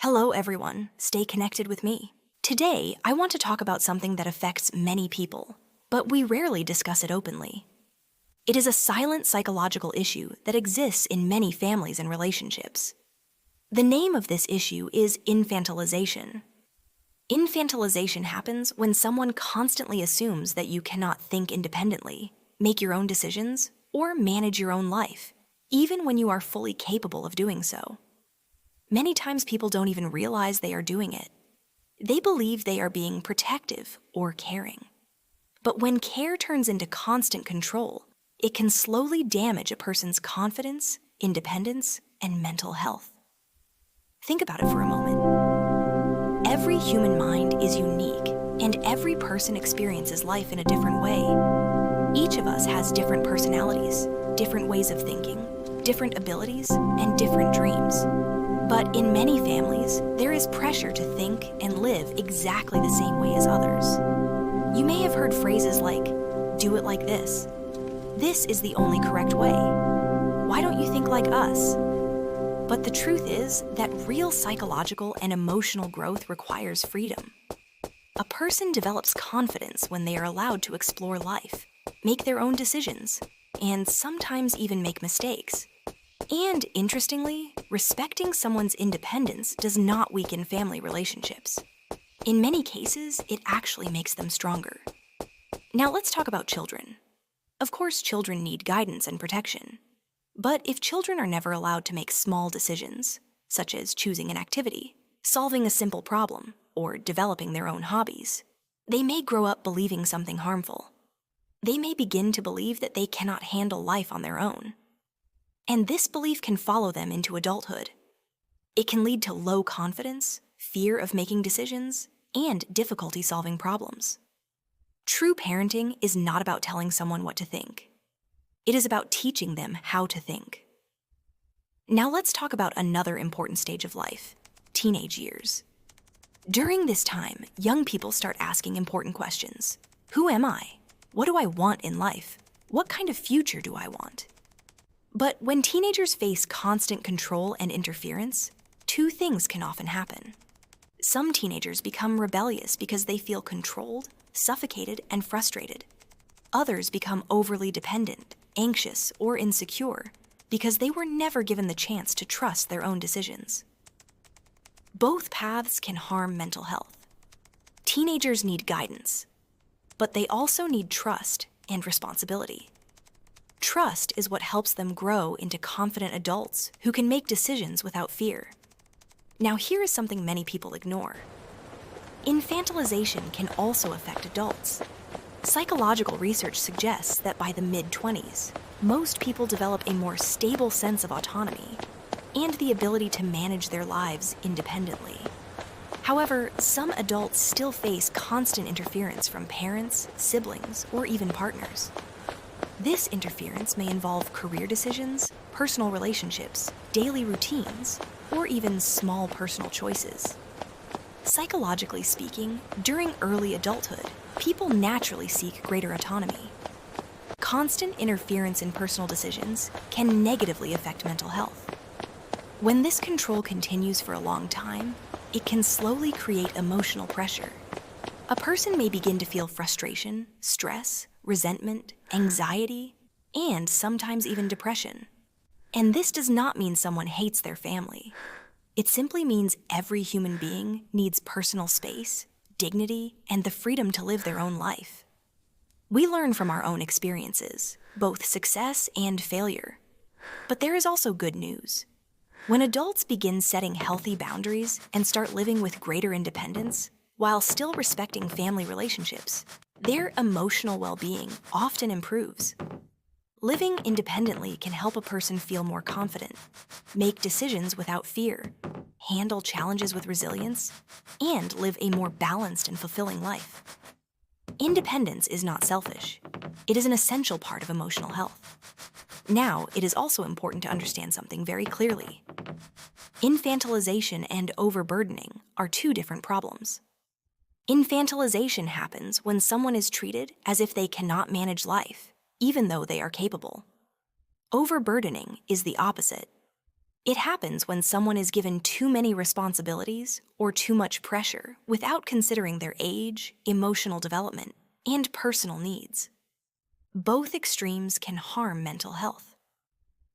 Hello, everyone. Stay connected with me. Today, I want to talk about something that affects many people, but we rarely discuss it openly. It is a silent psychological issue that exists in many families and relationships. The name of this issue is infantilization. Infantilization happens when someone constantly assumes that you cannot think independently, make your own decisions, or manage your own life, even when you are fully capable of doing so. Many times people don't even realize they are doing it. They believe they are being protective or caring. But when care turns into constant control, it can slowly damage a person's confidence, independence, and mental health. Think about it for a moment. Every human mind is unique, and every person experiences life in a different way. Each of us has different personalities, different ways of thinking, different abilities, and different dreams. But in many families, there is pressure to think and live exactly the same way as others. You may have heard phrases like, "Do it like this." "This is the only correct way." "Why don't you think like us?" But the truth is that real psychological and emotional growth requires freedom. A person develops confidence when they are allowed to explore life, make their own decisions, and sometimes even make mistakes. And interestingly, respecting someone's independence does not weaken family relationships. In many cases, it actually makes them stronger. Now let's talk about children. Of course, children need guidance and protection. But if children are never allowed to make small decisions, such as choosing an activity, solving a simple problem, or developing their own hobbies, they may grow up believing something harmful. They may begin to believe that they cannot handle life on their own. And this belief can follow them into adulthood. It can lead to low confidence, fear of making decisions, and difficulty solving problems. True parenting is not about telling someone what to think. It is about teaching them how to think. Now let's talk about another important stage of life, teenage years. During this time, young people start asking important questions. Who am I? What do I want in life? What kind of future do I want? But when teenagers face constant control and interference, two things can often happen. Some teenagers become rebellious because they feel controlled, suffocated, and frustrated. Others become overly dependent, anxious, or insecure because they were never given the chance to trust their own decisions. Both paths can harm mental health. Teenagers need guidance, but they also need trust and responsibility. Trust is what helps them grow into confident adults who can make decisions without fear. Now, here is something many people ignore. Infantilization can also affect adults. Psychological research suggests that by the mid-20s, most people develop a more stable sense of autonomy and the ability to manage their lives independently. However, some adults still face constant interference from parents, siblings, or even partners. This interference may involve career decisions, personal relationships, daily routines, or even small personal choices. Psychologically speaking, during early adulthood, people naturally seek greater autonomy. Constant interference in personal decisions can negatively affect mental health. When this control continues for a long time, it can slowly create emotional pressure. A person may begin to feel frustration, stress, resentment, anxiety, and sometimes even depression. And this does not mean someone hates their family. It simply means every human being needs personal space, dignity, and the freedom to live their own life. We learn from our own experiences, both success and failure. But there is also good news. When adults begin setting healthy boundaries and start living with greater independence, while still respecting family relationships, their emotional well-being often improves. Living independently can help a person feel more confident, make decisions without fear, handle challenges with resilience, and live a more balanced and fulfilling life. Independence is not selfish. It is an essential part of emotional health. Now, it is also important to understand something very clearly. Infantilization and overburdening are two different problems. Infantilization happens when someone is treated as if they cannot manage life, even though they are capable. Overburdening is the opposite. It happens when someone is given too many responsibilities or too much pressure without considering their age, emotional development, and personal needs. Both extremes can harm mental health.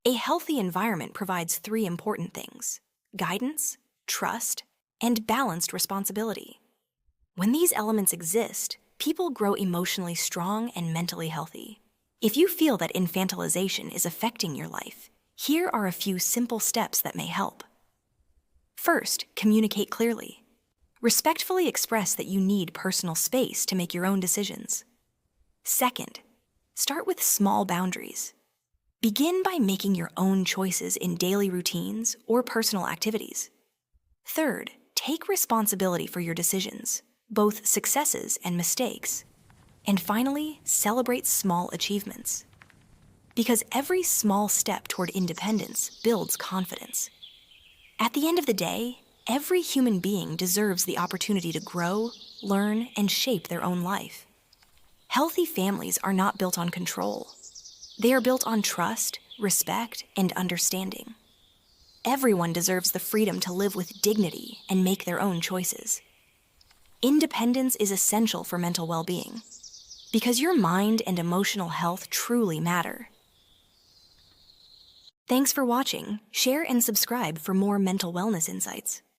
A healthy environment provides three important things: guidance, trust, and balanced responsibility. When these elements exist, people grow emotionally strong and mentally healthy. If you feel that infantilization is affecting your life, here are a few simple steps that may help. First, communicate clearly. Respectfully express that you need personal space to make your own decisions. Second, start with small boundaries. Begin by making your own choices in daily routines or personal activities. Third, take responsibility for your decisions, both successes and mistakes. And finally, celebrate small achievements. Because every small step toward independence builds confidence. At the end of the day, every human being deserves the opportunity to grow, learn, and shape their own life. Healthy families are not built on control. They are built on trust, respect, and understanding. Everyone deserves the freedom to live with dignity and make their own choices. Independence is essential for mental well-being, because your mind and emotional health truly matter. Thanks for watching. Share and subscribe for more mental wellness insights.